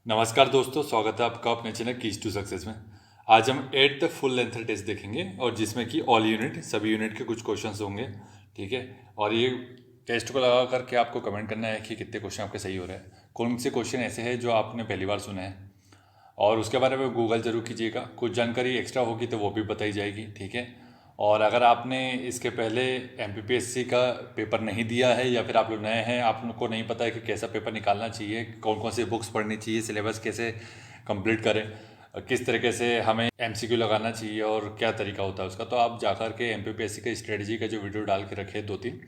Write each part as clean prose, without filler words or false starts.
नमस्कार दोस्तों, स्वागत है आपका अपने चैनल कीज टू सक्सेस में। आज हम 8th फुल लेंथ टेस्ट देखेंगे और जिसमें कि ऑल यूनिट सभी यूनिट के कुछ क्वेश्चंस होंगे। ठीक है। और ये टेस्ट को लगा करके आपको कमेंट करना है कि कितने क्वेश्चन आपके सही हो रहे हैं, कौन से क्वेश्चन ऐसे हैं जो आपने पहली बार सुने हैं, और उसके बारे में गूगल जरूर कीजिएगा। कुछ जानकारी एक्स्ट्रा होगी तो वो भी बताई जाएगी। ठीक है। और अगर आपने इसके पहले एमपीपीएससी का पेपर नहीं दिया है या फिर आप लोग नए हैं, आप लोग को नहीं पता है कि कैसा पेपर निकालना चाहिए, कौन कौन सी बुक्स पढ़नी चाहिए, सिलेबस कैसे कंप्लीट करें, किस तरीके से हमें एमसीक्यू लगाना चाहिए और क्या तरीका होता है उसका, तो आप जाकर के एमपीपीएससी का स्ट्रेटजी का जो वीडियो डाल के रखे 2-3,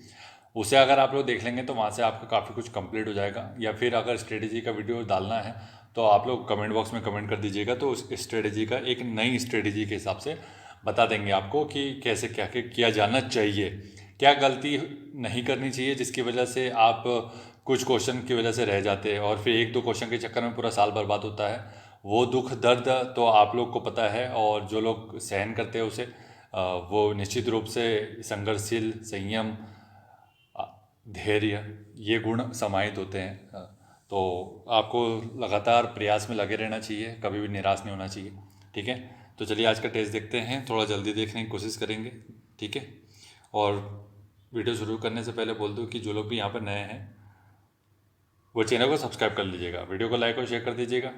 उसे अगर आप लोग देख लेंगे तो वहाँ से आपका काफ़ी कुछ कंप्लीट हो जाएगा। या फिर अगर स्ट्रेटजी का वीडियो डालना है तो आप लोग कमेंट बॉक्स में कमेंट कर दीजिएगा, तो उस स्ट्रेटजी का एक नई स्ट्रेटजी के हिसाब से बता देंगे आपको कि कैसे क्या क्या किया जाना चाहिए, क्या गलती नहीं करनी चाहिए जिसकी वजह से आप कुछ क्वेश्चन की वजह से रह जाते हैं और फिर 1-2 क्वेश्चन के चक्कर में पूरा साल बर्बाद होता है। वो दुख दर्द तो आप लोग को पता है, और जो लोग सहन करते हैं उसे वो निश्चित रूप से संघर्षशील, संयम, धैर्य, ये गुण समाहित होते हैं। तो आपको लगातार प्रयास में लगे रहना चाहिए, कभी भी निराश नहीं होना चाहिए। ठीक है। तो चलिए आज का टेस्ट देखते हैं, थोड़ा जल्दी देखने की कोशिश करेंगे। ठीक है। और वीडियो शुरू करने से पहले बोल दूं कि जो लोग भी यहाँ पर नए हैं वो चैनल को सब्सक्राइब कर लीजिएगा, वीडियो को लाइक और शेयर कर दीजिएगा।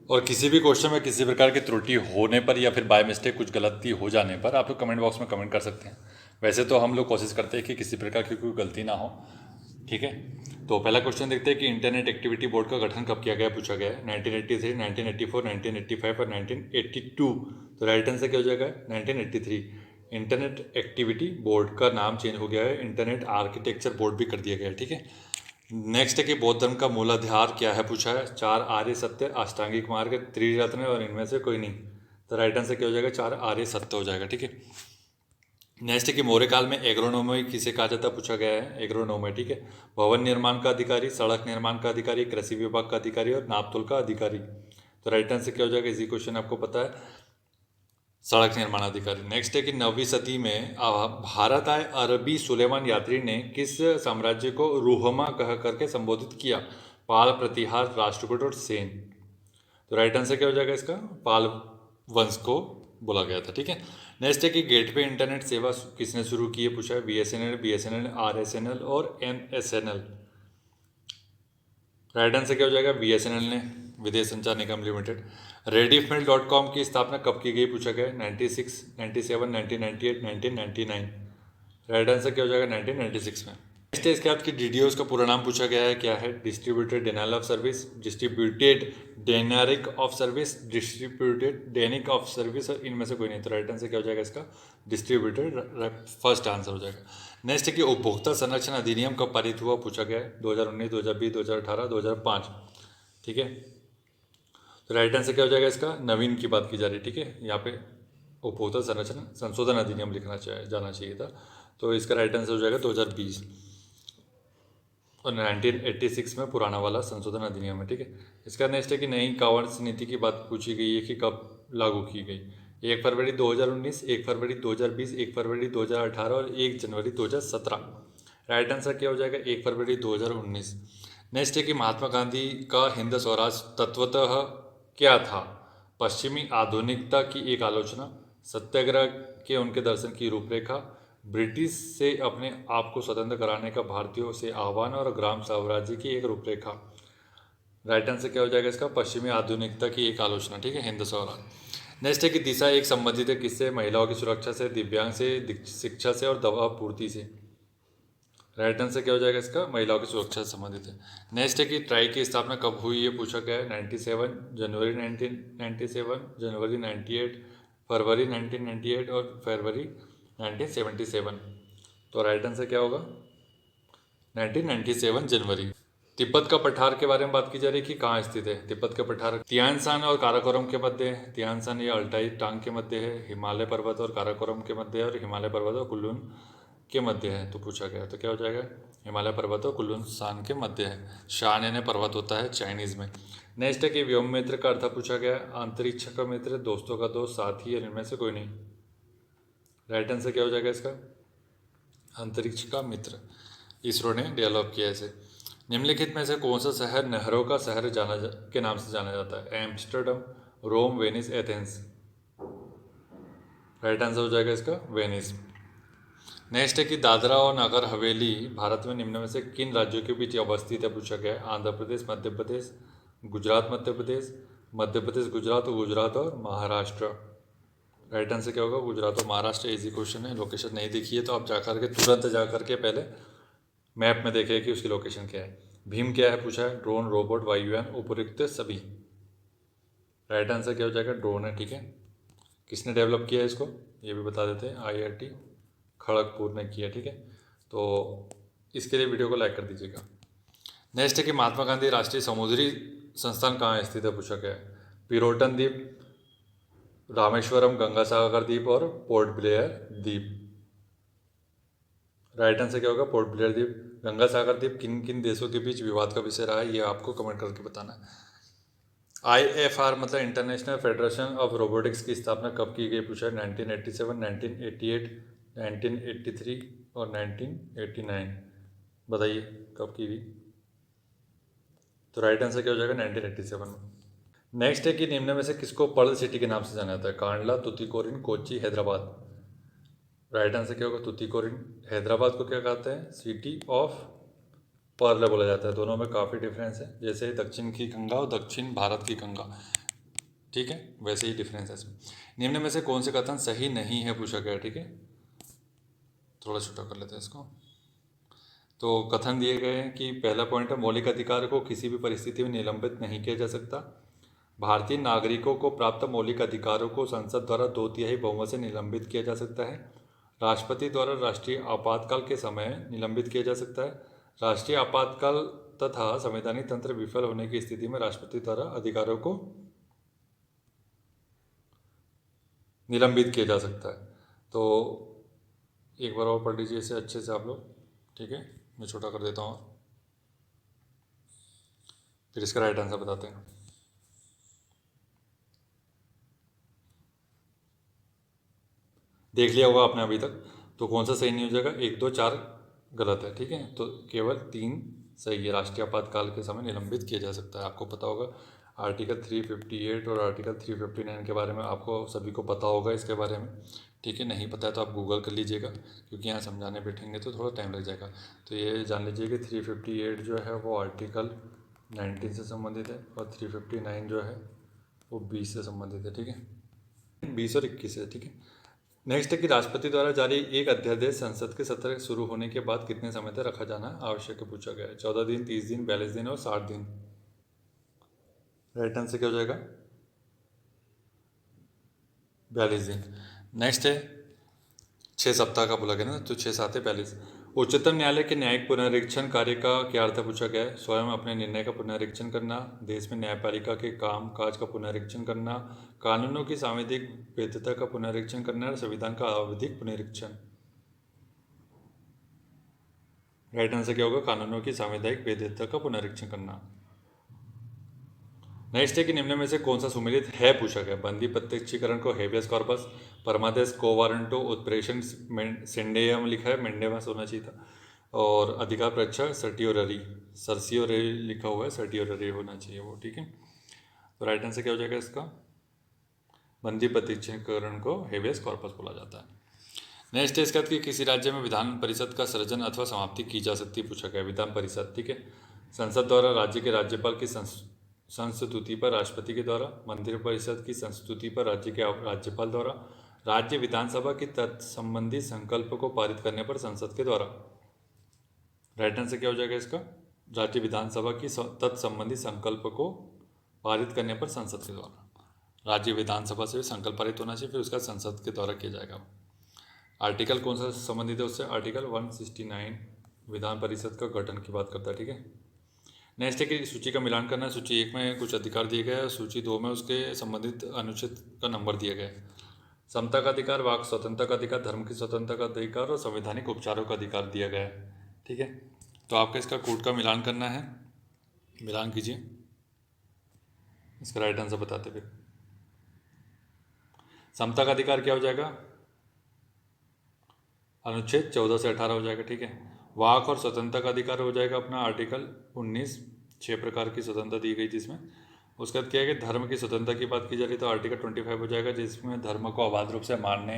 और किसी भी क्वेश्चन में किसी प्रकार की त्रुटि होने पर या फिर बाय मिस्टेक कुछ गलती हो जाने पर आप लोग कमेंट बॉक्स में कमेंट कर सकते हैं। वैसे तो हम लोग कोशिश करते हैं कि किसी प्रकार की कोई गलती ना हो। ठीक है। तो पहला क्वेश्चन देखते हैं कि इंटरनेट एक्टिविटी बोर्ड का गठन कब किया गया, पूछा गया है। 1983, 1984, 1985 और 1982। तो राइट आंसर क्या हो जाएगा? 1983। इंटरनेट एक्टिविटी बोर्ड का नाम चेंज हो गया है, इंटरनेट आर्किटेक्चर बोर्ड भी कर दिया गया है। ठीक है। नेक्स्ट है कि बौद्ध धर्म का मूलाधार क्या है, पूछा है। 4 आर्य सत्य, अष्टांगिक मार्ग, त्रिरत्न और इनमें से कोई नहीं। तो राइट आंसर क्या हो जाएगा? 4 आर्य सत्य हो जाएगा। ठीक है। नेक्स्ट है कि मौर्य काल में एग्रोनोमी किसे कहा जाता है, पूछा गया है। एग्रोनोमी। ठीक है। भवन निर्माण का अधिकारी, सड़क निर्माण का अधिकारी, कृषि विभाग का अधिकारी और नापतोल का अधिकारी। तो राइट आंसर क्या हो जाएगा? इसी क्वेश्चन आपको पता है, सड़क निर्माण अधिकारी। नेक्स्ट है कि 9वीं सदी में भारत आए अरबी सुलेमान यात्री ने किस साम्राज्य को रूहमा कह करके संबोधित किया? पाल, प्रतिहार, राष्ट्रकूट और सेन। तो राइट आंसर क्या हो जाएगा इसका? पाल वंश को बोला गया था। ठीक है। नेक्स्ट है कि गेटवे इंटरनेट सेवा किसने शुरू की है, पूछा है। बीएसएनएल, आरएसएनएल और एमएसएनएल। राइट आंसर क्या हो जाएगा? बीएसएनएल ने, विदेश संचार निगम लिमिटेड। रेडिफमेल.com की स्थापना कब की गई, पूछा गया है। 96, 97, 1998, 1999। राइट आंसर क्या हो जाएगा? 1996 में। नेक्स्ट है इसके बाद की डीडीओस का पूरा नाम पूछा गया है, क्या है? Distributed denial of service, distributed denial of service, distributed denial of service, और इनमें से कोई नहीं। तो राइट आंसर क्या हो जाएगा इसका? डिस्ट्रीब्यूटेड फर्स्ट आंसर हो जाएगा। नेक्स्ट है कि उपभोक्ता संरक्षण अधिनियम कब पारित हुआ, पूछा गया है। 2019, 2020, 2018, 2005। ठीक है। तो राइट आंसर क्या हो जाएगा इसका? नवीन की बात की जा रही है। ठीक है। यहाँ पे उपभोक्ता संरक्षण संशोधन अधिनियम लिखना जाना चाहिए था। तो इसका राइट आंसर हो जाएगा 2020 और 1986 में पुराना वाला संशोधन अधिनियम है। ठीक है। इसका नेक्स्ट है कि नई कांवड़ नीति की बात पूछी गई है कि कब लागू की गई। 1 फरवरी 2019, 1 फरवरी 2020, 1 फरवरी 2018 और 1 जनवरी 2017। राइट आंसर क्या हो जाएगा? 1 फरवरी 2019। नेक्स्ट है कि महात्मा गांधी का हिंद स्वराज तत्वतः क्या था? पश्चिमी आधुनिकता की एक आलोचना, सत्याग्रह के उनके दर्शन की रूपरेखा, ब्रिटिश से अपने आप को स्वतंत्र कराने का भारतीयों से आह्वान और ग्राम स्वराज्य की एक रूपरेखा। राइट आंसर क्या हो जाएगा इसका? पश्चिमी आधुनिकता की एक आलोचना। ठीक है, हिंद स्वराज। नेक्स्ट है कि दिशा एक संबंधित है किससे? महिलाओं की सुरक्षा से, दिव्यांग से, शिक्षा से और दवा पूर्ति से। राइट आंसर क्या हो जाएगा इसका? महिलाओं की सुरक्षा से संबंधित है। नेक्स्ट है कि ट्राई की स्थापना कब हुई है, पूछा गया है। 97, जनवरी 1997, जनवरी 98, फरवरी 1998 और फरवरी 1977। तो राइट आंसर क्या होगा? 1997 जनवरी। तिब्बत का पठार के बारे में बात की जा रही है कि कहाँ स्थित है। तिब्बत का पठार तियानसान और काराकोरम के मध्य है। तियानसान या अल्टाई टांग के मध्य है, हिमालय पर्वत और काराकोरम के मध्य है, और हिमालय पर्वत और कुल्लू के मध्य है। तो पूछा गया, तो क्या हो जाएगा? हिमालय पर्वत और कुल्लू शान के मध्य है। शान यानी पर्वत होता है चाइनीज़ में। नेक्स्ट है कि व्योम मित्र का अर्थ पूछा गया। अंतरिक्ष का मित्र, दोस्तों का दोस्त, साथी, और इनमें से कोई नहीं। राइट आंसर क्या हो जाएगा इसका? अंतरिक्ष का मित्र। इसरो ने डेवलप किया इसे। निम्नलिखित में से कौन सा शहर नहरों का शहर के नाम से जाना जाता है? एम्स्टर्डम, रोम, वेनिस, एथेंस। राइट आंसर हो जाएगा इसका वेनिस। नेक्स्ट है कि दादरा और नगर हवेली भारत में निम्न में से किन राज्यों के बीच अवस्थित है? पूछा गया है। आंध्र प्रदेश, मध्य प्रदेश, गुजरात, मध्य प्रदेश गुजरात और महाराष्ट्र। राइट आंसर क्या होगा? गुजरात और महाराष्ट्र। इजी क्वेश्चन है। लोकेशन नहीं देखी है तो आप जाकर के तुरंत जाकर के पहले मैप में देखिए कि उसकी लोकेशन क्या है। भीम क्या है पूछा है? ड्रोन, रोबोट, वायुयान, उपयुक्त सभी। राइट आंसर क्या हो जाएगा? ड्रोन है। ठीक है, किसने डेवलप किया है इसको ये भी बता देते हैं। IIT खड़गपुर ने किया। ठीक है, तो इसके लिए वीडियो को लाइक कर दीजिएगा। नेक्स्ट है कि महात्मा गांधी राष्ट्रीय समुद्री संस्थान कहाँ स्थित है? पूछा गया है। पिरोटन द्वीप, रामेश्वरम, गंगासागर द्वीप और पोर्ट ब्लेयर द्वीप। राइट आंसर क्या होगा? पोर्ट ब्लेयर द्वीप। गंगासागर द्वीप किन किन देशों के बीच विवाद का विषय रहा है ये आपको कमेंट करके बताना है। IFR मतलब इंटरनेशनल फेडरेशन ऑफ रोबोटिक्स की स्थापना कब की गई? पूछा है। 1987, 1988, 1983 और 1989। बताइए कब की गई? तो राइट आंसर क्या हो जाएगा? 1987 में। नेक्स्ट है कि निम्न में से किसको पर्ल सिटी के नाम से जाना जाता है? कांडला, तुतीकोरिन, कोच्चि, हैदराबाद। राइट आंसर क्या होगा? तुतीकोरिन। हैदराबाद को क्या कहते हैं? सिटी ऑफ पर्ल बोला जाता है। दोनों में काफ़ी डिफरेंस है, जैसे दक्षिण की गंगा और दक्षिण भारत की गंगा। ठीक है, वैसे ही डिफरेंस है इसमें। निम्न में से कौन से कथन सही नहीं है? पूछा गया। ठीक है, थोड़ा छोटा कर लेते हैं इसको। तो कथन दिए गए हैं कि पहला पॉइंट है मौलिक अधिकार को किसी भी परिस्थिति में निलंबित नहीं किया जा सकता। भारतीय नागरिकों को प्राप्त मौलिक अधिकारों को संसद द्वारा 2/3 बहुमत से निलंबित किया जा सकता है। राष्ट्रपति द्वारा राष्ट्रीय आपातकाल के समय निलंबित किया जा सकता है। राष्ट्रीय आपातकाल तथा संवैधानिक तंत्र विफल होने की स्थिति में राष्ट्रपति द्वारा अधिकारों को निलंबित किया जा सकता है। तो एक बार और पढ़ लीजिए इसे अच्छे से आप लोग। ठीक है, मैं छोटा कर देता हूँ फिर इसका राइट आंसर बताते हैं। देख लिया होगा आपने अभी तक, तो कौन सा सही नहीं हो जाएगा? 1, 2, 4 गलत है। ठीक है, तो केवल 3 सही है। राष्ट्रीय आपातकाल के समय निलंबित किया जा सकता है। आपको पता होगा आर्टिकल 358 और आर्टिकल 359 के बारे में आपको सभी को पता होगा इसके बारे में। ठीक है, नहीं पता है तो आप गूगल कर लीजिएगा, क्योंकि यहाँ समझाने बैठेंगे तो थोड़ा टाइम लग जाएगा। तो ये जान लीजिए कि 358 जो है वो आर्टिकल 19 से संबंधित है और 359 जो है वो 20 से संबंधित है। ठीक है, 20 और 21 है। ठीक है, नेक्स्ट है कि राष्ट्रपति द्वारा जारी एक अध्यादेश संसद के सत्र शुरू होने के बाद कितने समय तक रखा जाना आवश्यक है? पूछा गया है। 14 दिन, 30 दिन, 42 दिन और 60 दिन। राइट आंसर क्या हो जाएगा? 42 दिन। नेक्स्ट है 6 सप्ताह का बोला गया ना, तो 6 7 है 42। उच्चतम न्यायालय के न्यायिक पुनरीक्षण कार्य का क्या अर्थ है? पूछा गया है। स्वयं अपने निर्णय का पुनरीक्षण करना, देश में न्यायपालिका के काम काज का पुनरीक्षण करना, कानूनों की सांविधिक वैधता का पुनरीक्षण करना और संविधान का आवधिक पुनरीक्षण। राइट आंसर क्या होगा? कानूनों की संवैधानिक वैधता का पुनरीक्षण करना। नेक्स्ट है कि निम्न में से कौन सा सुमेलित है? पूछा गया। बंदी प्रत्यक्षीकरण को हेबियस कॉर्पस, परमादेश को वारंटो, उत्प्रेषण सेंडेयम लिखा है, मेंडेमस होना चाहिए था, और अधिकार परीक्षा सर्सियोररी लिखा हुआ है, सर्टियोररी होना चाहिए वो। ठीक है, तो राइट आंसर क्या हो जाएगा इसका? बंदी प्रत्यक्षीकरण को हेबियस कॉर्पस बोला जाता है। नेक्स्ट है इसका कि किसी राज्य में विधान परिषद का सृजन अथवा समाप्ति की जा सकती है? पूछा गया। विधान परिषद। ठीक है, संसद द्वारा, राज्य के राज्यपाल की संस्तुति पर राष्ट्रपति के द्वारा, मंत्रि परिषद की संस्तुति पर राज्य के राज्यपाल द्वारा, राज्य विधानसभा की तत्संबंधी संकल्प को पारित करने पर संसद के द्वारा। राइट आंसर क्या हो जाएगा इसका? राज्य विधानसभा की तत्संबंधी संकल्प को पारित करने पर संसद के द्वारा। राज्य विधानसभा से संकल्प पारित होना चाहिए, फिर उसका संसद के द्वारा किया जाएगा। आर्टिकल कौन सा संबंधित है उससे? आर्टिकल 169 विधान परिषद का गठन की बात करता है। ठीक है, नेक्स्ट है कि सूची का मिलान करना है। सूची 1 में कुछ अधिकार दिए गए हैं, सूची 2 में उसके संबंधित अनुच्छेद का नंबर दिया गया है। समता का अधिकार, वाक स्वतंत्रता का अधिकार, धर्म की स्वतंत्रता का अधिकार और संवैधानिक उपचारों का अधिकार दिया गया है। ठीक है, तो आपको इसका कोड का मिलान करना है। मिलान कीजिए, इसका राइट आंसर बताते फिर। समता का अधिकार क्या हो जाएगा? अनुच्छेद 14 से 18 हो जाएगा। ठीक है, वाक और स्वतंत्रता का अधिकार हो जाएगा अपना आर्टिकल 19, 6 प्रकार की स्वतंत्रता दी गई जिसमें। उसके बाद क्या है कि धर्म की स्वतंत्रता की बात की जा रही तो आर्टिकल 25 हो जाएगा, जिसमें धर्म को अबाध रूप से मानने,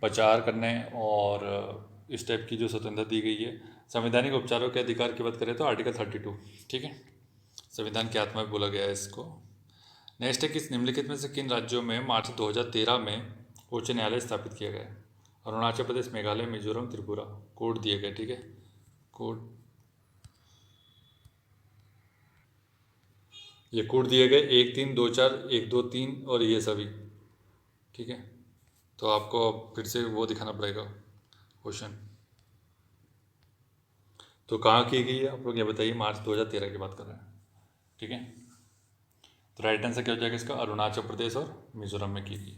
प्रचार करने और इस टाइप की जो स्वतंत्रता दी गई है। संवैधानिक उपचारों के अधिकार की बात करें तो आर्टिकल 32, ठीक है, संविधान की आत्मा में बोला गया है इसको। नेक्स्ट है कि निम्नलिखित में से किन राज्यों में मार्च 2013 में उच्च न्यायालय स्थापित किया गया? अरुणाचल प्रदेश, मेघालय, मिजोरम, त्रिपुरा। कोड दिए गए, ठीक है, कोड, ये कोड दिए गए 1, 3, 2, 4, 1, 2, 3 और ये सभी, ठीक है। तो आपको अब फिर से वो दिखाना पड़ेगा क्वेश्चन। तो कहाँ की गई है आप लोग ये बताइए, मार्च 2013 की बात कर रहे हैं, ठीक है। तो राइट आंसर क्या हो जाएगा इसका? अरुणाचल प्रदेश और मिजोरम में की गई।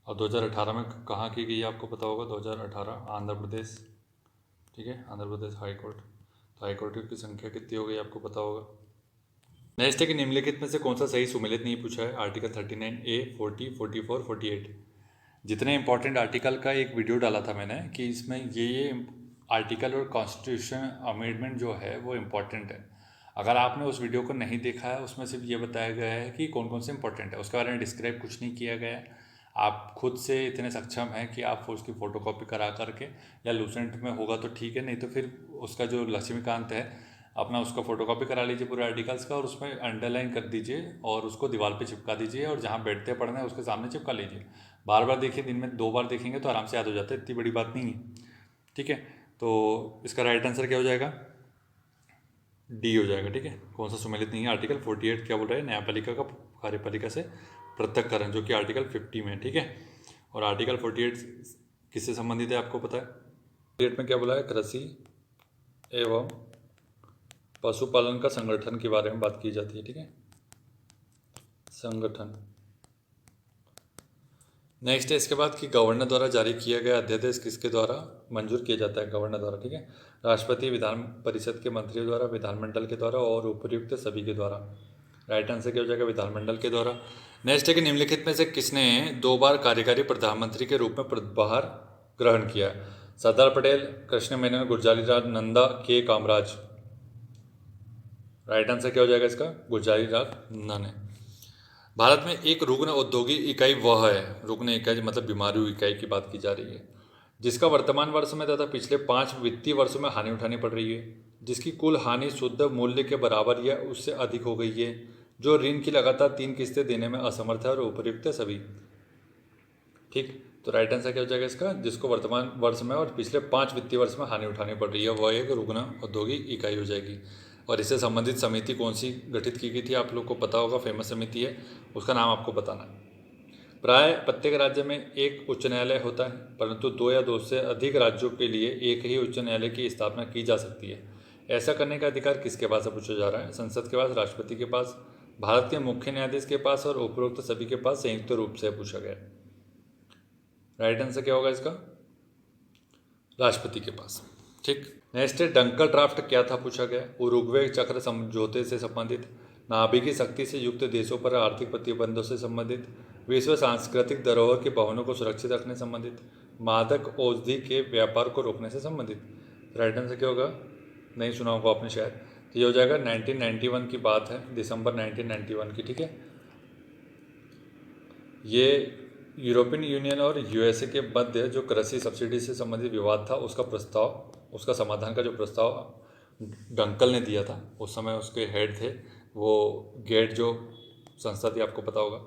और 2018 में कहाँ की गई आपको पता होगा? 2018 आंध्र प्रदेश, ठीक है, आंध्र प्रदेश हाई कोर्ट। तो हाई कोर्ट की संख्या कितनी हो गई आपको पता होगा। नेक्स्ट है कि निम्नलिखित में से कौन सा सही सुमेलित नहीं पूछा है? Article 39A, 40, 44, 48। जितने इंपॉर्टेंट आर्टिकल का एक वीडियो डाला था मैंने कि इसमें ये आर्टिकल और कॉन्स्टिट्यूशन अमेंडमेंट जो है वो इम्पॉर्टेंट है। अगर आपने उस वीडियो को नहीं देखा है, उसमें सिर्फ ये बताया गया है कि कौन कौन से इंपॉर्टेंट है, उसके बारे में डिस्क्राइब कुछ नहीं किया गया है। आप खुद से इतने सक्षम हैं कि आप उसकी फ़ोटोकॉपी करा करके, या लूसेंट में होगा तो ठीक है, नहीं तो फिर उसका जो लक्ष्मीकांत है अपना, उसका फ़ोटोकॉपी करा लीजिए पूरे आर्टिकल्स का और उसमें अंडरलाइन कर दीजिए और उसको दीवार पे चिपका दीजिए और जहाँ बैठते पढ़ना है उसके सामने चिपका लीजिए। बार बार देखिए, दिन में 2 बार देखेंगे तो आराम से याद हो जाता है, इतनी बड़ी बात नहीं है, ठीक है। तो इसका राइट आंसर क्या हो जाएगा? डी हो जाएगा, ठीक है। कौन सा सुमेलित नहीं है? आर्टिकल 48 क्या बोल रहा है? न्यायपालिका का कार्यपालिका से पृथक्करण, जो कि आर्टिकल 50 में है, ठीक है। और आर्टिकल 48 किससे संबंधित है आपको पता है? 48 में क्या बोला है? कृषि एवं पशुपालन का संगठन के बारे में बात की जाती है, ठीक है, संगठन। नेक्स्ट है इसके बाद कि गवर्नर द्वारा जारी किया गया अध्यादेश किसके द्वारा मंजूर किया जाता है? गवर्नर द्वारा, ठीक है। राष्ट्रपति, विधान परिषद के मंत्रियों द्वारा, विधानमंडल के द्वारा और उपर्युक्त सभी के द्वारा। राइट आंसर क्या हो जाएगा? विधानमंडल के द्वारा। नेक्स्ट है कि निम्नलिखित में से किसने 2 बार कार्यकारी प्रधानमंत्री के रूप में पदभार ग्रहण किया? सरदार पटेल, कृष्ण मेनन, गुरजारी लाल नंदा, के कामराज। राइट आंसर क्या हो जाएगा इसका? गुरजारी लाल नंदा ने। भारत में एक रुग्ण औद्योगिक इकाई वह है, रुग्ण इकाई मतलब बीमारी इकाई की बात की जा रही है, जिसका वर्तमान वर्ष में तथा पिछले 5 वित्तीय वर्षों में हानि उठानी पड़ रही है, जिसकी कुल हानि शुद्ध मूल्य के बराबर या उससे अधिक हो गई है, जो ऋण की लगातार 3 किस्तें देने में असमर्थ है और उपयुक्त सभी, ठीक। तो राइट आंसर क्या हो जाएगा इसका? जिसको वर्तमान वर्ष में और पिछले 5 वित्तीय वर्ष में हानि उठानी पड़ रही है, वह एक रुग्ण औद्योगिक इकाई हो जाएगी। और इससे संबंधित समिति कौन सी गठित की गई थी आप लोग को पता होगा, फेमस समिति है, उसका नाम आपको बताना है। प्राय प्रत्येक राज्य में एक उच्च न्यायालय होता है, परंतु 2 या 2 से अधिक राज्यों के लिए एक ही उच्च न्यायालय की स्थापना की जा सकती है। ऐसा करने का अधिकार किसके पास है पूछा जा रहा है? संसद के पास, राष्ट्रपति के पास, भारत के मुख्य न्यायाधीश के पास और उपरोक्त सभी के पास संयुक्त रूप से पूछा गया। राइट आंसर क्या होगा इसका? राष्ट्रपति के पास, ठीक। नेक्स्ट है डंकल ड्राफ्ट क्या था पूछा गया? उरुग्वे चक्र समझौते से संबंधित, नाभिकीय शक्ति से युक्त देशों पर आर्थिक प्रतिबंधों से संबंधित, विश्व सांस्कृतिक धरोहर के भवनों को सुरक्षित रखने संबंधित, मादक औषधि के व्यापार को रोकने से संबंधित। राइट आंसर क्या होगा? नहीं सुना होगा आपने शायद, तो ये हो जाएगा 1991 की बात है, दिसंबर 1991 की, ठीक है। ये यूरोपियन यूनियन और यूएसए के मध्य जो कृषि सब्सिडी से संबंधित विवाद था उसका प्रस्ताव, उसका समाधान का जो प्रस्ताव डंकल ने दिया था, उस समय उसके हेड थे वो, गेट जो संस्था थी आपको पता होगा,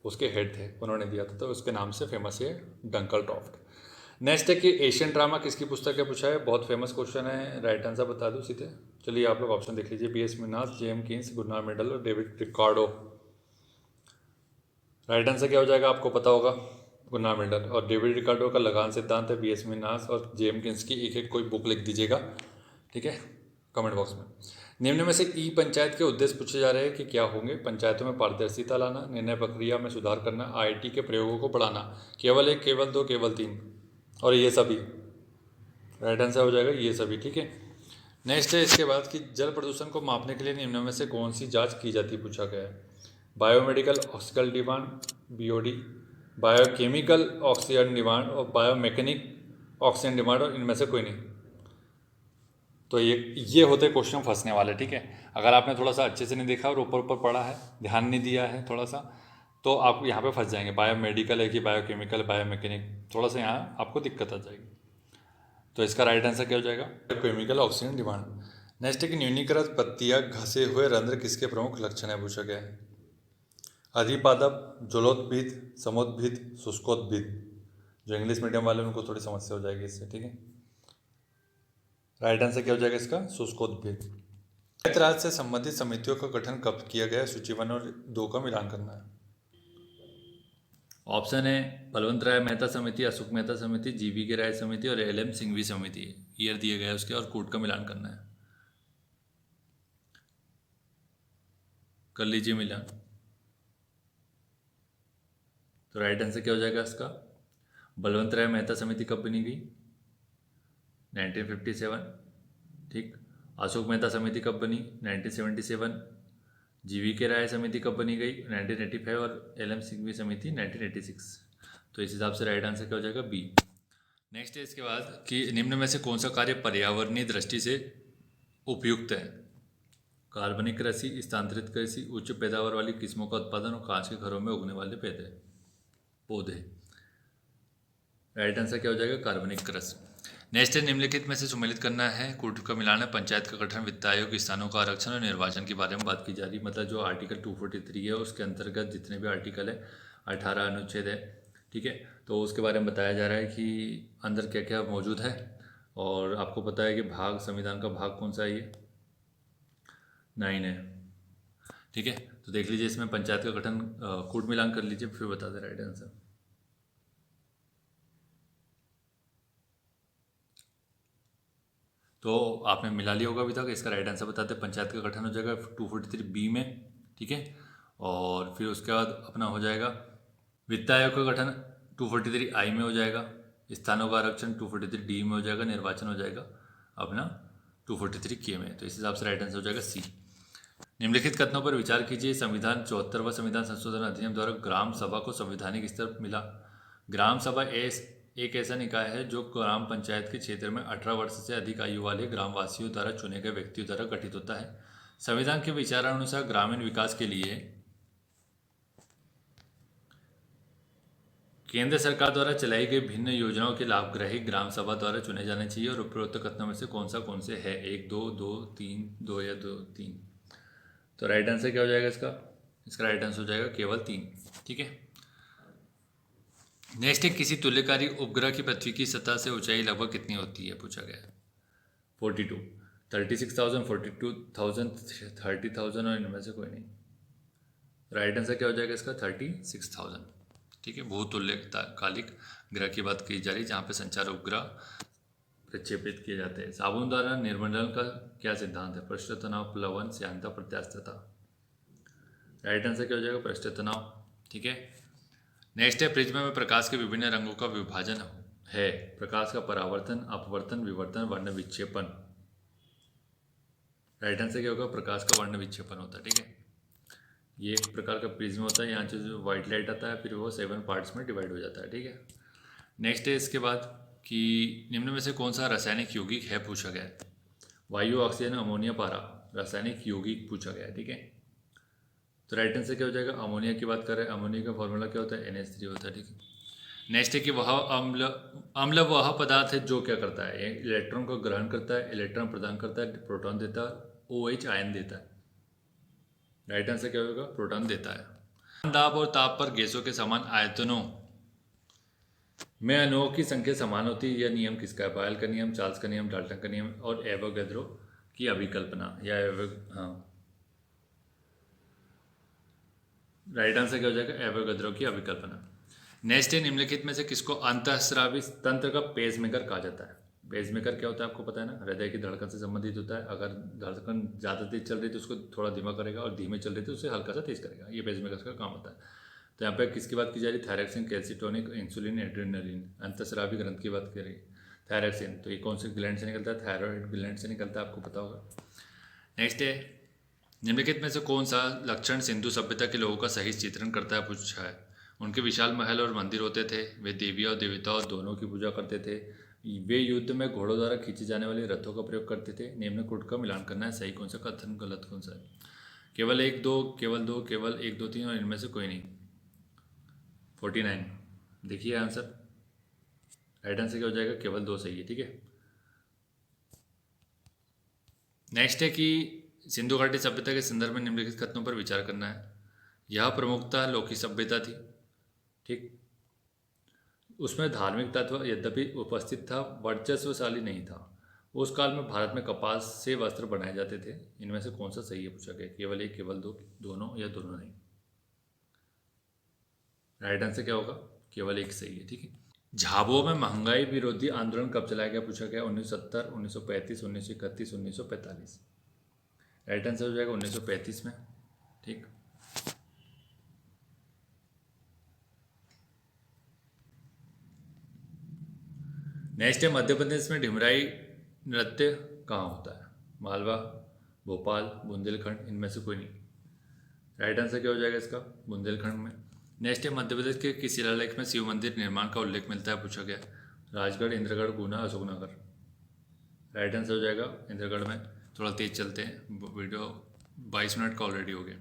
उसके हेड थे, उन्होंने दिया था, तो उसके नाम से फेमस है डंकल ड्राफ्ट। नेक्स्ट है कि एशियन ड्रामा किसकी पुस्तक है पूछा है? बहुत फेमस क्वेश्चन है, राइट आंसर बता दूँ सीधे, चलिए आप लोग ऑप्शन देख लीजिए, B.S. Manas, J.M. Keynes, गुरनार Mendel और डेविड रिकार्डो। राइट आंसर क्या हो जाएगा आपको पता होगा? गुरनार मेंडल। और डेविड रिकार्डो का लगान सिद्धांत है B.S. मिनास और J.M. कीन्स की एक एक कोई बुक लिख दीजिएगा, ठीक है, कमेंट बॉक्स में। निम्न में से ई पंचायत के उद्देश्य पूछे जा रहे हैं कि क्या होंगे? पंचायतों में पारदर्शिता लाना, निर्णय प्रक्रिया में सुधार करना, IT के प्रयोगों को बढ़ाना। केवल 1, केवल 2, केवल 3 और ये सभी। राइट आंसर हो जाएगा ये सभी, ठीक है। नेक्स्ट है इसके बाद कि जल प्रदूषण को मापने के लिए निम्न में से कौन सी जांच की जाती है पूछा गया है? Biomedical oxygen demand, BOD, biochemical oxygen demand और बायोमैकेनिक ऑक्सीजन डिमांड, और इनमें से कोई नहीं। तो ये होते क्वेश्चन फंसने वाले, ठीक है। अगर आपने थोड़ा सा अच्छे से नहीं देखा और ऊपर ऊपर पढ़ा है, ध्यान नहीं दिया है थोड़ा सा, तो आप यहाँ पे फंस जाएंगे। बायोमेडिकल है कि बायोकेमिकल, बायोमैकेनिक, थोड़ा सा यहाँ आपको दिक्कत आ जाएगी। तो इसका राइट आंसर क्या हो जाएगा? Chemical oxygen demand. नेक्स्ट है कि न्यूनीकृत पत्तियाँ घसे हुए रंध्र किसके प्रमुख लक्षण है, पूछा गया है। अधिपादप, जलोदभिद, समोद्भिद, शुष्कोद्भिद। जो इंग्लिश मीडियम वाले उनको थोड़ी समस्या हो जाएगी इससे, ठीक है। राइट आंसर क्या हो जाएगा इसका? शुष्कोद्भिद। पंचायत राज से संबंधित समितियों का गठन कब किया गया? सूची 1 और 2 का मिलान करना है। ऑप्शन है बलवंत राय मेहता समिति, अशोक मेहता समिति, जीवी के राय समिति और एल.एम. सिंघवी समिति। ईयर दिए गए उसके और कोड का मिलान करना है। कर लीजिए मिलान। तो राइट आंसर क्या हो जाएगा इसका? बलवंत राय मेहता समिति कब बनी गई? 1957, ठीक। अशोक मेहता समिति कब बनी? 1977। जीवी के राय समिति कब बनी गई? 1985 और एल.एम. सिंघवी समिति 1986। तो इस हिसाब से राइट आंसर क्या हो जाएगा? बी। नेक्स्ट है इसके बाद कि निम्न में से कौन सा कार्य पर्यावरणीय दृष्टि से उपयुक्त है? कार्बनिक कृषि, स्थानांतरित कृषि, उच्च पैदावार वाली किस्मों का उत्पादन और कांच के घरों में उगने वाले पौधे। राइट आंसर क्या हो जाएगा? कार्बनिक कृषि। नेक्स्ट है निम्नलिखित में से सम्मिलित करना है, कूट का मिलान है। पंचायत का गठन, वित्त आयोग, स्थानों का आरक्षण और निर्वाचन के बारे में बात की जा रही है। मतलब जो आर्टिकल 243 है उसके अंतर्गत जितने भी आर्टिकल है, 18 अनुच्छेद है, ठीक है। तो उसके बारे में बताया जा रहा है कि अंदर क्या क्या मौजूद है। और आपको पता है कि भाग, संविधान का भाग कौन सा है? ये 9 है, ठीक है। तो देख लीजिए इसमें पंचायत का गठन, कूट मिलान कर लीजिए, फिर बता दें राइट आंसर। तो आपने मिला लिया होगा अभी तक। इसका राइट आंसर बताते हैं। पंचायत का गठन हो जाएगा 243 बी में, ठीक है। और फिर उसके बाद अपना हो जाएगा वित्त आयोग का गठन 243 आई में हो जाएगा। स्थानों का आरक्षण 243 डी में हो जाएगा। निर्वाचन हो जाएगा अपना 243 के में। तो इस हिसाब से राइट आंसर हो जाएगा सी। निम्नलिखित कथनों पर विचार कीजिए। संविधान 74वां संविधान संशोधन अधिनियम द्वारा ग्राम सभा को संवैधानिक स्तर मिला। ग्राम सभा एक ऐसा निकाय है जो ग्राम पंचायत के क्षेत्र में 18 वर्ष से अधिक आयु वाले ग्रामवासियों द्वारा चुने गए व्यक्तियों द्वारा गठित होता है। संविधान के विचारानुसार ग्रामीण विकास के लिए केंद्र सरकार द्वारा चलाई गई भिन्न योजनाओं के लाभग्राही ग्राम सभा द्वारा चुने जाने चाहिए। और उपरोक्त कथनों में से कौन से है? 1, 2, 2, 3, 2 या 2, 3। तो राइट आंसर क्या हो जाएगा इसका? इसका राइट आंसर हो जाएगा केवल 3, ठीक है। नेक्स्ट है किसी तुल्यकारी उपग्रह की पृथ्वी की सतह से ऊंचाई लगभग कितनी होती है, पूछा गया है। 42, 36,000, 42,000, 30,000 और इनमें से कोई नहीं। राइट आंसर क्या हो जाएगा इसका? 36,000, ठीक है। भूतुल्यकालिक ग्रह की बात की जा रही है जहाँ पे संचार उपग्रह प्रक्षेपित किए जाते हैं। साबुन द्वारा निर्मंडन का क्या सिद्धांत है? पृष्ठ तनाव, प्लवन, श्यानता, प्रत्यास्थता। राइट आंसर क्या हो जाएगा? पृष्ठ तनाव, ठीक है। नेक्स्ट है प्रिज्म में प्रकाश के विभिन्न रंगों का विभाजन है। प्रकाश का परावर्तन, अपवर्तन, विवर्तन, वर्ण विक्षेपन। राइट आंसर क्या होगा? प्रकाश का वर्ण विक्षेपन होता है, ठीक है। ये एक प्रकार का प्रिज्म होता है। यहाँ से जो व्हाइट लाइट आता है फिर वो 7 पार्ट्स में डिवाइड हो जाता है, ठीक है। नेक्स्ट है इसके बाद कि निम्न में से कौन सा रासायनिक यौगिक है, पूछा गया है। वायु, ऑक्सीजन, अमोनिया, पारा। रासायनिक यौगिक पूछा गया है, ठीक है। तो राइट आंसर क्या हो जाएगा? अमोनिया की बात कर रहे हैं। अमोनिया का फॉर्मूला क्या होता है? NH3 होता है, ठीक है। नेक्स्ट है कि वह अम्ल वह पदार्थ है जो क्या करता है? इलेक्ट्रॉन को ग्रहण करता है, इलेक्ट्रॉन प्रदान करता है, प्रोटॉन देता है, OH आयन देता है। राइट आंसर क्या होगा? प्रोटॉन देता है। दाब और ताप पर गैसों के समान आयतनों में अणुओं की संख्या समान होती है। यह नियम किसका है? बॉयल का नियम, चार्ल्स का नियम, डाल्टन का नियम और एवोगैड्रो की अभिकल्पना या राइट आंसर क्या हो जाएगा? एवोगैड्रो की अभिकल्पना। नेक्स्ट है निम्नलिखित में से किसको अंतःस्रावी तंत्र का पेसमेकर कहा जाता है? पेसमेकर क्या होता है आपको पता है ना? हृदय की धड़कन से संबंधित होता है। अगर धड़कन ज़्यादा तेज चल रही है तो उसको थोड़ा धीमा करेगा और धीमे चल रही तो उसे हल्का सा तेज करेगा। ये पेसमेकर का काम होता है। तो यहाँ पे किसकी बात की जा रही है? Thyroxine, calcitonin, insulin, adrenaline. अंतःस्रावी ग्रंथ की बात कर रही है थायरॉक्सिन। तो ये कौन से ग्लैंड से निकलता है? थायरॉइड ग्लैंड से निकलता है, आपको पता होगा। नेक्स्ट है निम्नलिखित में से कौन सा लक्षण सिंधु सभ्यता के लोगों का सही चित्रण करता है, पूछा है। उनके विशाल महल और मंदिर होते थे। वे देवियों और देवताओं दोनों की पूजा करते थे। वे युद्ध में घोड़ों द्वारा खींचे जाने वाले रथों का प्रयोग करते थे। निम्न कोड का मिलान करना है, सही कौन सा, कथन गलत कौन सा है। केवल एक दो, केवल दो, केवल एक दो तीन और इनमें से कोई नहीं। 49 देखिए आंसर, राइट आंसर क्या हो जाएगा, केवल दो सही है। ठीक है, नेक्स्ट है कि सिंधु घाटी सभ्यता के संदर्भ में निम्नलिखित कथनों पर विचार करना है। यह प्रमुखतः लौकिक सभ्यता थी। ठीक, उसमें धार्मिक तत्व यद्यपि उपस्थित था, वर्चस्वशाली नहीं था। उस काल में भारत में कपास से वस्त्र बनाए जाते थे। इनमें से कौन सा सही है पूछा गया, केवल एक, केवल दो, दोनों या दोनों नहीं। राइट आंसर क्या होगा, केवल एक सही है। ठीक है, झाबुआ में महंगाई विरोधी आंदोलन कब चलाया गया पूछा गया, 1970, 1935, 1931, 1945। राइट आंसर हो जाएगा 1935 में। ठीक, नेक्स्ट है मध्य प्रदेश में ढिमराई नृत्य कहाँ होता है, मालवा, भोपाल, बुंदेलखंड, इनमें से कोई नहीं। राइट आंसर क्या हो जाएगा इसका, बुंदेलखंड में। नेक्स्ट है मध्य प्रदेश के किस शिलालेख में शिव मंदिर निर्माण का उल्लेख मिलता है पूछा गया, राजगढ़, इंद्रगढ़, गुना, अशोकनगर। राइट आंसर हो जाएगा इंद्रगढ़ में। थोड़ा तेज चलते हैं, वीडियो 22 मिनट का ऑलरेडी हो गया।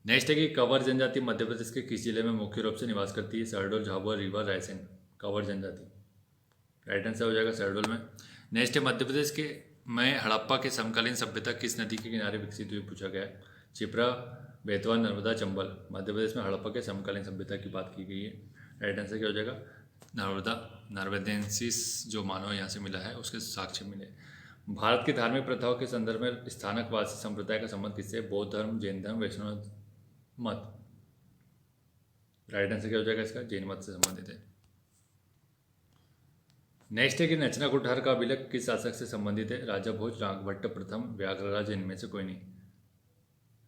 नेक्स्ट है कि कंवर जनजाति मध्य प्रदेश के किस जिले में मुख्य रूप से निवास करती है, शहडोल, झाबुआ, रीवा, रायसेन। कंवर जनजाति, राइट आंसर हो जाएगा शहडोल में। नेक्स्ट है मध्य प्रदेश के में हड़प्पा के समकालीन सभ्यता किस नदी के किनारे विकसित हुई पूछा गया है, छिप्रा, बेतवा, नर्मदा, चंबल। मध्य प्रदेश में हड़प्पा के समकालीन सभ्यता की बात की गई है। राइट आंसर क्या हो जाएगा, नर्मदा, नर्मदेंसिस जो मानव यहाँ से मिला है उसके साक्ष्य मिले। भारत की धार्मिक प्रथाओं के संदर्भ में स्थानकवासी संप्रदाय का संबंध किससे, बौद्ध धर्म, जैन धर्म, वैष्णव मत। राइट आंसर क्या हो जाएगा इसका, जैन मत से संबंधित है। नेक्स्ट है कि नचना कुठार का अभिलेख किस शासक से संबंधित है, राजा भोज, नागभट्ट प्रथम, व्याघ्रराज, इनमें से कोई नहीं।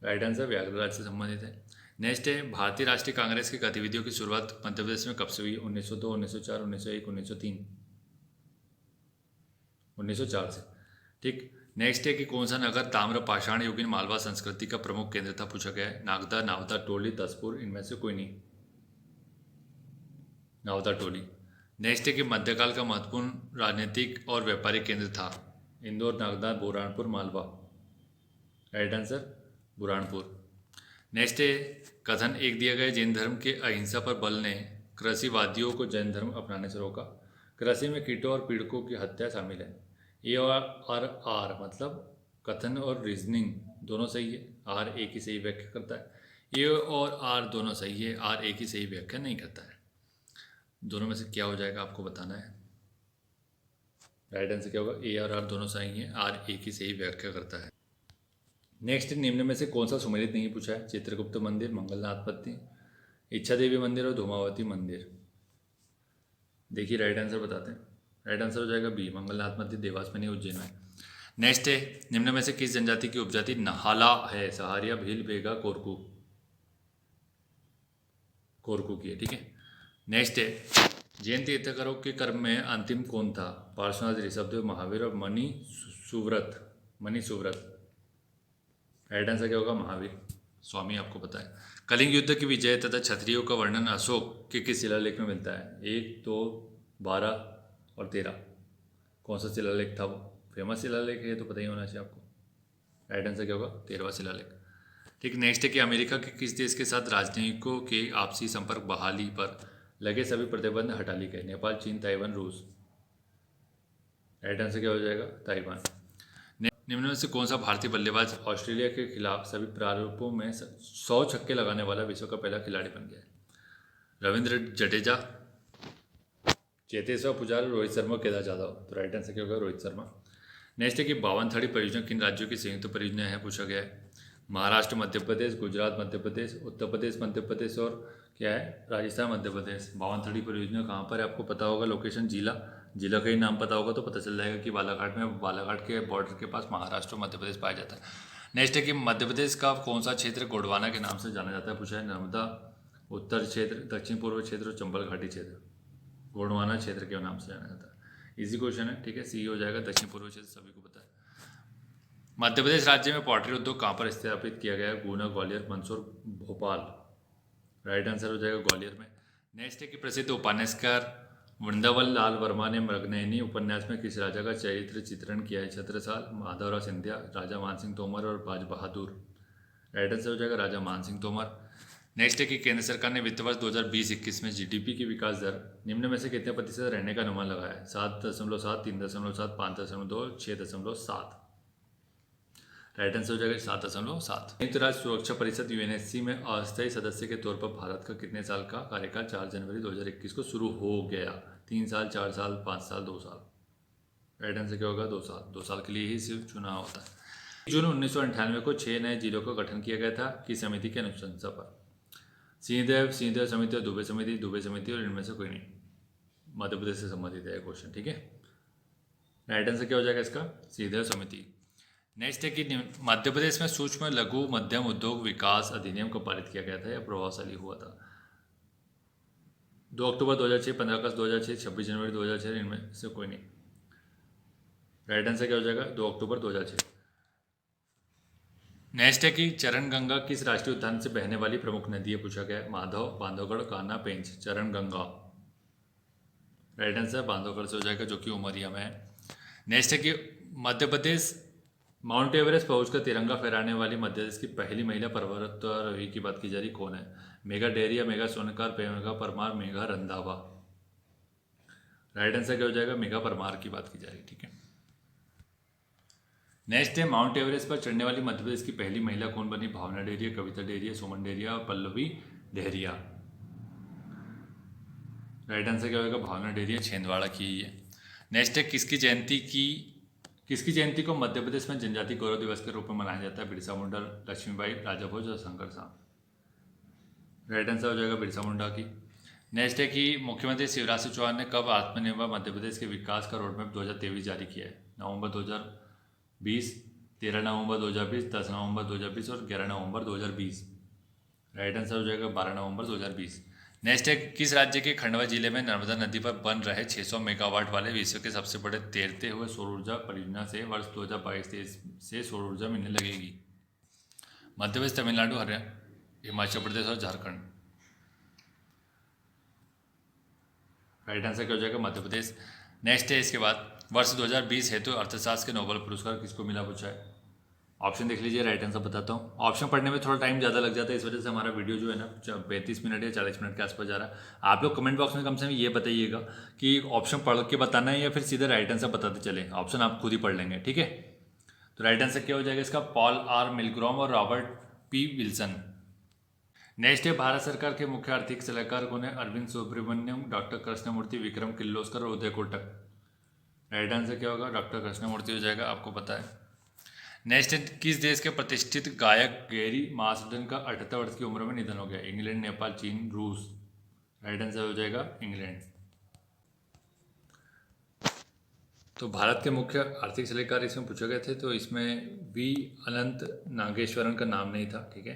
राइट आंसर व्याघ्रराज से संबंधित है। नेक्स्ट है भारतीय राष्ट्रीय कांग्रेस की गतिविधियों की शुरुआत मध्य प्रदेश में कब से हुई, 1902, 1904, 1901, 1903। 1904 से। ठीक, नेक्स्ट है कि कौन सा नगर ताम्र पाषाण युगीन मालवा संस्कृति का प्रमुख केंद्र था पूछा गया है, नागदा, नावदा, टोली, तसपुर, इनमें से कोई नहीं। नावदा, टोली। नेक्स्ट है कि मध्यकाल का महत्वपूर्ण राजनीतिक और व्यापारिक केंद्र था, Indore, Nagda, Burhanpur, Malwa. Right answer Burhanpur. Next है कथन एक दिया गया, जैन धर्म के अहिंसा पर बल ने कृषिवादियों को जैन धर्म अपनाने से रोका। कृषि में कीटों और पीड़कों की हत्या शामिल है। ए और आर मतलब कथन और रीजनिंग दोनों सही है, आर एक ही सही व्याख्या करता है। ए और आर दोनों सही है, आर एक ही सही व्याख्या नहीं करता है। दोनों में से क्या हो जाएगा आपको बताना है। राइट आंसर क्या होगा, ए और आर दोनों सही है, आर एक ही सही व्याख्या करता है। नेक्स्ट निम्न में से कौन सा सुमेलित नहीं पूछा है, चित्रगुप्त मंदिर, मंगलनाथ पत्नी, इच्छा देवी मंदिर और धूमावती मंदिर। देखिए राइट आंसर बताते हैं। राइट आंसर हो जाएगा बी, मंगलनाथ मंदिर, देवास में नहीं, उज्जैन में। नेक्स्ट है निम्न में से किस जनजाति की उपजाति नहाला है, सहारिया, भील, बेगा, कोरकू। कोरकू की है। ठीक है, नेक्स्ट है जैन तीर्थंकरों के कर्म में अंतिम कौन था, पार्श्वनाथ, ऋषभदेव, महावीर और मणि सुव्रत। मणि सुव्रत। राइट आंसर क्या होगा, महावीर स्वामी, आपको पता है। कलिंग युद्ध की विजय तथा क्षत्रियों का वर्णन अशोक के किस शिलालेख में मिलता है, 1, 2, 12 और 13। कौन सा शिलालेख था वो, फेमस शिलालेख है तो पता ही होना चाहिए आपको। राइट आंसर क्या होगा, 13वां शिलालेख। ठीक, नेक्स्ट है कि अमेरिका के किस देश के साथ राजनयिकों के आपसी संपर्क बहाली पर लगे सभी प्रतिबंध हटा लिए गए, नेपाल, चीन, ताइवान, रूस। राइट आंसर क्या हो जाएगा, ताइवान। निम्न में से कौन सा भारतीय बल्लेबाज ऑस्ट्रेलिया के खिलाफ सभी प्रारूपों में 100 छक्के लगाने वाला विश्व का पहला खिलाड़ी बन गया है, रविंद्र जडेजा, चेतेश्वर पुजारा, रोहित शर्मा, केदार जाधव। तो राइट आंसर क्या होगा, रोहित शर्मा। नेक्स्ट है कि 52 परियोजना किन राज्यों की संयुक्त परियोजना है पूछा गया है, महाराष्ट्र, मध्य प्रदेश, गुजरात, मध्य प्रदेश, उत्तर प्रदेश, मध्य प्रदेश और क्या है, राजस्थान, मध्य प्रदेश। 52 परियोजना कहाँ पर है आपको पता होगा, लोकेशन जिला का ही नाम पता होगा तो पता चल जाएगा कि बालाघाट में, बालाघाट के बॉर्डर के पास महाराष्ट्र और मध्य प्रदेश पाया जाता है। नेक्स्ट है कि मध्य प्रदेश का कौन सा क्षेत्र गोंडवाना के नाम से जाना जाता है पूछा है, नर्मदा उत्तर क्षेत्र, दक्षिण पूर्व क्षेत्र और चंबल घाटी क्षेत्र। गोंडवाना क्षेत्र के नाम से जाना जाता है। इजी क्वेश्चन है। ठीक है, सी हो जाएगा, दक्षिण पूर्व क्षेत्र सभी को पता है। मध्य प्रदेश राज्य में पॉटरी उद्योग कहाँ पर स्थापित किया गया है, गुना, ग्वालियर, मंदसौर, भोपाल। राइट आंसर हो जाएगा ग्वालियर में। नेक्स्ट है कि प्रसिद्ध उपन्यासकार वृंदावन लाल वर्मा ने मृगनयनी उपन्यास में किस राजा का चरित्र चित्रण किया है? छत्रसाल, माधवराव सिंधिया, राजा मानसिंह तोमर और बाज बहादुर। राइट आंसर हो जाएगा राजा मानसिंह तोमर। नेक्स्ट है कि केंद्र सरकार ने वित्त वर्ष 2020-21 में जीडीपी की विकास दर निम्न में से कितने प्रतिशत रहने का अनुमान लगाया है? 7.7, 3.7, 5.2, 6.7। राइट आंसर हो जाएगा 7.7। संयुक्त राष्ट्र सुरक्षा परिषद यूएनएससी में अस्थायी सदस्य के तौर पर भारत का कितने साल का कार्यकाल 4 जनवरी 2021 को शुरू हो गया? 3 साल, 4 साल, 5 साल, 2 साल। राइट आंसर क्या होगा? 2 साल। 2 साल के लिए ही सिर्फ चुनाव होता है। जून 1998 को 6 नए जिलों का गठन किया गया था किस समिति की अनुशंसा पर? सिंहदेव समिति और दुबे समिति और इनमें से कोई नहीं। मध्य प्रदेश से संबंधित है क्वेश्चन, ठीक है। राइट आंसर क्या हो जाएगा इसका? सिंहदेव समिति। नेक्स्ट है कि मध्य प्रदेश में सूक्ष्म लघु मध्यम उद्योग विकास अधिनियम को पारित किया गया था या प्रभावशाली हुआ था? 2 अक्टूबर 2006, 15 अगस्त 2006, 26 जनवरी 2006, इनमें से कोई नहीं। राइट आंसर क्या हो जाएगा? 2 अक्टूबर 2006। नेक्स्ट है कि चरण गंगा किस राष्ट्रीय उद्यान से बहने वाली प्रमुख नदी है? पूछा गया है। माधव, बांधवगढ़, कान्हा, पेंच। चरण गंगा। राइट आंसर बांधवगढ़ से हो जाएगा जो कि उमरिया में है। नेक्स्ट है कि मध्य प्रदेश माउंट एवरेस्ट पहुंचकर तिरंगा फहराने वाली मध्य प्रदेश की पहली महिला पर्वतारोही की बात की जा रही, कौन है? मेघा डेरिया, मेघा सोनकर, मेघा परमार, मेघा रंधावा। राइट आंसर क्या हो जाएगा? मेघा परमार की बात की जा रही, ठीक है। नेक्स्ट है माउंट एवरेस्ट पर चढ़ने वाली मध्य प्रदेश की पहली महिला कौन बनी? भावना डेरिया, कविता डेरिया, सुमन डेरिया और पल्लवी डेरिया। राइट आंसर क्या होगा? भावना डेरिया छिंदवाड़ा की है। नेक्स्ट है किसकी जयंती को मध्य प्रदेश में जनजाति गौरव दिवस के रूप में मनाया जाता है? बिरसा मुंडा, लक्ष्मीबाई, राजा भोज और शंकर साहब। राइट आंसर हो जाएगा बिरसा मुंडा की। नेक्स्ट है कि मुख्यमंत्री शिवराज सिंह चौहान ने कब आत्मनिर्भर मध्य प्रदेश के विकास का रोडमैप 2023 जारी किया है? नवंबर 2020, 13 नवंबर 2020, 10 नवंबर 2020 और 11 नवंबर 2020। राइट आंसर हो जाएगा 12 नवंबर 2020। नेक्स्ट है किस राज्य के खंडवा जिले में नर्मदा नदी पर बन रहे 600 मेगावाट वाले विश्व के सबसे बड़े तैरते हुए सौर ऊर्जा परियोजना से वर्ष 2022 से सौर ऊर्जा मिलने लगेगी? मध्य प्रदेश, तमिलनाडु, हरियाणा, हिमाचल प्रदेश और झारखंड। राइट आंसर क्या हो जाएगा? मध्य प्रदेश। नेक्स्ट है इसके बाद वर्ष 2020 हेतु अर्थशास्त्र के नोबेल पुरस्कार किसको मिला? पूछा है। ऑप्शन देख लीजिए, राइट आंसर बताता हूँ। ऑप्शन पढ़ने में थोड़ा टाइम ज़्यादा लग जाता है, इस वजह से हमारा वीडियो जो है ना 35 मिनट या 40 मिनट के आसपास जा रहा है। आप लोग कमेंट बॉक्स में कम से कम ये बताइएगा कि ऑप्शन पढ़ के बताना है या फिर सीधे राइट आंसर बताते चले। ऑप्शन आप खुद ही पढ़ लेंगे, ठीक है। तो राइट आंसर क्या हो जाएगा इसका? पॉल आर मिलग्रॉम और रॉबर्ट पी विल्सन। नेक्स्ट है भारत सरकार के मुख्य आर्थिक सलाहकार कौन है? अरविंद सुब्रमण्यम, डॉक्टर कृष्णमूर्ति, विक्रम किर्लोस्कर और उदय कोटक। राइट आंसर क्या होगा? डॉक्टर कृष्णमूर्ति हो जाएगा, आपको पता है। नेक्स्ट किस देश के प्रतिष्ठित गायक गैरी मार्सडन का 78 वर्ष की उम्र में निधन हो गया? इंग्लैंड, नेपाल, चीन, रूस। राइट आंसर हो जाएगा इंग्लैंड। तो भारत के मुख्य आर्थिक सलाहकार इसमें पूछे गए थे, तो इसमें वी अनंत नागेश्वरन का नाम नहीं था, ठीक है,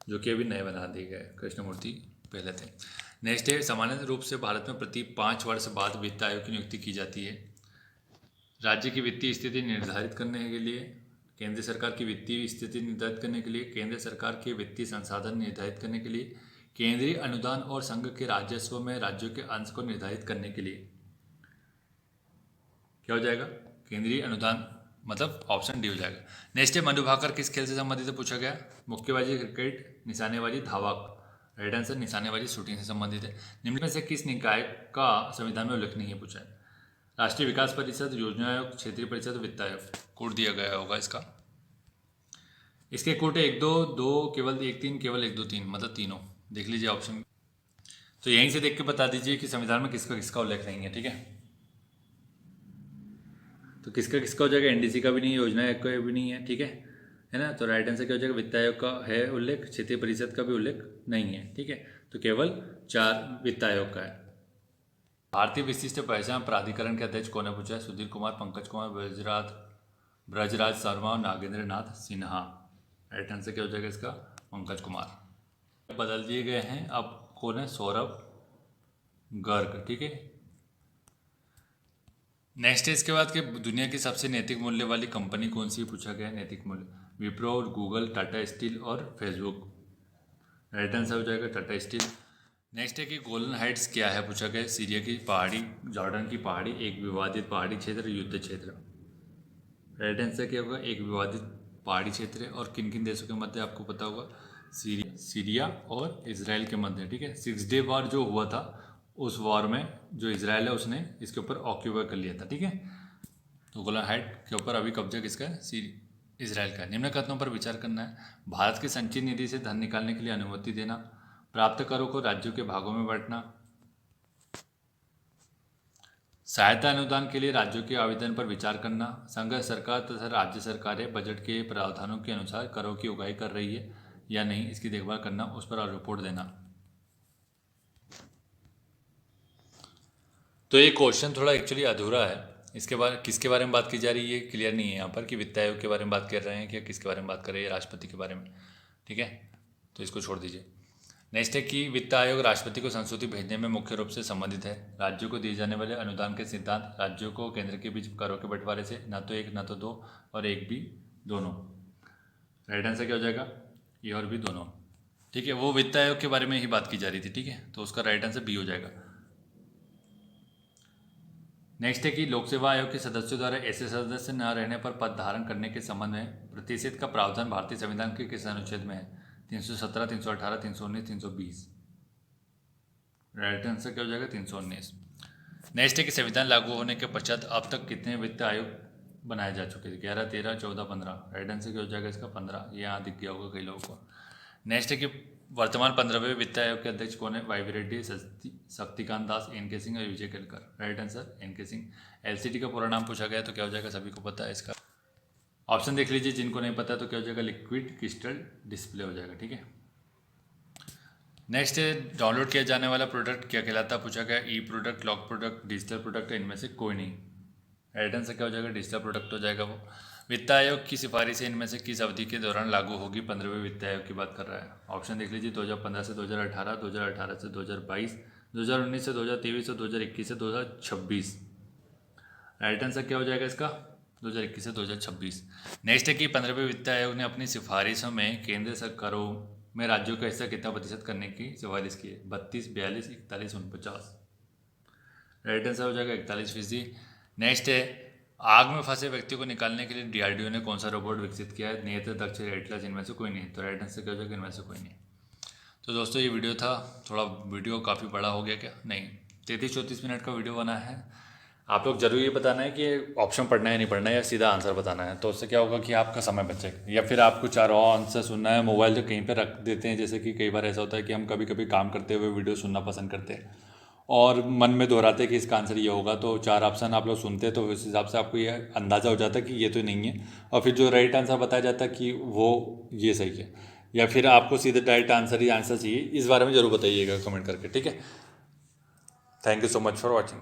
जो कि अभी नए बना दिए गए। कृष्णमूर्ति पहले थे। नेक्स्ट है सामान्य रूप से भारत में प्रति 5 वर्ष बाद वित्त आयोग की नियुक्ति की जाती है। राज्य की वित्तीय स्थिति निर्धारित करने के लिए, केंद्र सरकार की वित्तीय स्थिति निर्धारित करने के लिए, केंद्र सरकार के वित्तीय संसाधन निर्धारित करने के लिए, केंद्रीय अनुदान और संघ के राजस्व में राज्यों के अंश को निर्धारित करने के लिए। क्या हो जाएगा? केंद्रीय अनुदान, मतलब ऑप्शन डी हो जाएगा। नेक्स्ट है मनु भाकर किस खेल से संबंधित है? पूछा गया। मुक्केबाजी, क्रिकेट, निशानेबाजी, धावक। राइट आंसर निशानेबाजी शूटिंग से संबंधित है। निम्न में से किस निकाय का संविधान में उल्लेख नहीं है? पूछा है। राष्ट्रीय विकास परिषद, योजना आयोग, क्षेत्रीय परिषद, वित्त आयोग। कोड दिया गया होगा इसका। इसके कोड 1, 2, 2, केवल 1, 3, केवल 1, 2, 3, मतलब तीनों। देख लीजिए ऑप्शन। तो यहीं से देख के बता दीजिए कि संविधान में किसका किसका उल्लेख नहीं है, ठीक है। तो किसका किसका हो जाएगा? एनडीसी का भी नहीं है, योजना आयोग का भी नहीं है, ठीक है ना। तो राइट आंसर क्या हो जाएगा? वित्त आयोग का है उल्लेख, क्षेत्रीय परिषद का भी उल्लेख नहीं है, ठीक है। तो केवल 4 वित्त आयोग का है। भारतीय विशिष्ट पहचान प्राधिकरण के अध्यक्ष कौन है? पूछा है। सुधीर कुमार, पंकज कुमार, ब्रजराज शर्मा और नागेंद्र नाथ सिन्हा। राइट आंसर क्या हो जाएगा इसका? पंकज कुमार। बदल दिए गए हैं, अब कौन है? सौरभ गर्ग, ठीक है। नेक्स्ट है इसके बाद कि दुनिया की सबसे नैतिक मूल्य वाली कंपनी कौन सी? पूछा गया है नैतिक मूल्य। विप्रो, गूगल, टाटा स्टील और फेसबुक। राइट आंसर हो जाएगा टाटा स्टील। नेक्स्ट है कि गोलन हाइट्स क्या है पूछा गया। सीरिया की पहाड़ी, जॉर्डन की पहाड़ी, एक विवादित पहाड़ी क्षेत्र, युद्ध क्षेत्र। राइट आंसर क्या होगा, एक विवादित पहाड़ी क्षेत्र है। और किन किन देशों के मध्य आपको पता होगा, सीरिया और इसराइल के मध्य। ठीक है, 6 डे वॉर जो हुआ था, उस वॉर में जो इसराइल है उसने इसके ऊपर ऑक्यूपाई कर लिया था। ठीक है, तो गोलन हाइट के ऊपर अभी कब्जा किसका है, इसराइल का है। निम्न कथनों पर विचार करना है। भारत की संचित निधि से धन निकालने के लिए अनुमति देना, प्राप्त करों को राज्यों के भागों में बांटना, सहायता अनुदान के लिए राज्यों के आवेदन पर विचार करना, संघ सरकार तथा राज्य सरकारें बजट के प्रावधानों के अनुसार करों की उगाही कर रही है या नहीं, इसकी देखभाल करना, उस पर रिपोर्ट देना। तो ये क्वेश्चन थोड़ा एक्चुअली अधूरा है। इसके बारे किसके बारे में बात की जा रही है क्लियर नहीं है यहाँ पर, कि वित्त आयोग के बारे में बात कर रहे हैं कि किसके बारे में बात कर रहे हैं, राष्ट्रपति के बारे में। ठीक है, तो इसको छोड़ दीजिए। नेक्स्ट है कि वित्त आयोग राष्ट्रपति को संस्तुति भेजने में मुख्य रूप से संबंधित है। राज्यों को दिए जाने वाले अनुदान के सिद्धांत, राज्यों को केंद्र के बीच करों के बंटवारे से, ना तो एक ना तो दो और एक भी दोनों। राइट आंसर क्या हो जाएगा, ये और भी दोनों। ठीक है, वो वित्त आयोग के बारे में ही बात की जा रही थी। ठीक है, तो उसका राइट आंसर बी हो जाएगा। नेक्स्ट है कि लोक सेवा आयोग के सदस्यों द्वारा ऐसे सदस्य न रहने पर पद धारण करने के संबंध में प्रतिषेध का प्रावधान भारतीय संविधान के किस अनुच्छेद में है, 317, 318, 319, 320। राइट आंसर क्या हो जाएगा, 319। नेक्स्ट है कि संविधान लागू होने के पश्चात अब तक कितने वित्त आयोग बनाए जा चुके थे, 11, 13, 14, 15। राइट आंसर क्या हो जाएगा इसका, 15। ये यहाँ दिख गया होगा कई लोगों को। नेक्स्ट है कि वर्तमान 15वें वित्त आयोग के अध्यक्ष कौन है, वाई रेड्डी, शक्तिकांत दास, एन के सिंह और विजय केलकर। राइट आंसर एन के सिंह। एलसीडी का पूरा नाम पूछा गया तो क्या हो जाएगा, सभी को पता है इसका। ऑप्शन देख लीजिए, जिनको नहीं पता तो क्या हो जाएगा, लिक्विड क्रिस्टल डिस्प्ले हो जाएगा। ठीक है, नेक्स्ट है डाउनलोड किया जाने वाला प्रोडक्ट क्या कहलाता है पूछा गया। E product, lock product, digital product, इनमें से कोई नहीं। राइट आंसर क्या हो जाएगा, डिजिटल प्रोडक्ट हो जाएगा वो। वित्त आयोग की सिफारिशें इनमें से किस अवधि के दौरान लागू होगी, 15वें वित्त आयोग की बात कर रहा है। ऑप्शन देख लीजिए, 2015 से 2018, 2018 से 2022, 2019 से 2023 और 2021 से 2026। राइट आंसर क्या हो जाएगा इसका, 2021 से 2026। नेक्स्ट है कि 15वें वित्त आयोग ने अपनी सिफारिशों में केंद्र सरकारों में राज्यों का हिस्सा कितना प्रतिशत करने की सिफारिश की है, 32, 42, 41, 49। राइट आंसर हो जाएगा 41%। नेक्स्ट है, आग में फंसे व्यक्तियों को निकालने के लिए डीआरडीओ ने कौन सा रोबोट विकसित किया है, नेत्र, दक्ष, एटलस, इनमें से कोई नहीं। तो राइट आंसर क्या हो जाएगा, इनमें से कोई नहीं। तो दोस्तों ये वीडियो था, थोड़ा वीडियो काफ़ी बड़ा हो गया क्या, नहीं 33-34 मिनट का वीडियो बना है। आप लोग जरूर ये बताना है कि ऑप्शन पढ़ना है नहीं पढ़ना है, या सीधा आंसर बताना है। तो उससे क्या होगा कि आपका समय बचेगा। या फिर आपको 4 और आंसर सुनना है, मोबाइल जो कहीं पे रख देते हैं, जैसे कि कई बार ऐसा होता है कि हम कभी कभी काम करते हुए वीडियो सुनना पसंद करते हैं और मन में दोहराते हैं कि इसका आंसर ये होगा, तो 4 ऑप्शन आप लोग सुनते हैं तो उस हिसाब से आपको ये अंदाज़ा हो जाता है कि ये तो नहीं है, और फिर जो राइट आंसर बताया जाता है कि वो ये सही है, या फिर आपको सीधे डायरेक्ट आंसर ही आंसर चाहिए। इस बारे में ज़रूर बताइएगा कमेंट करके। ठीक है, thank you so much for watching.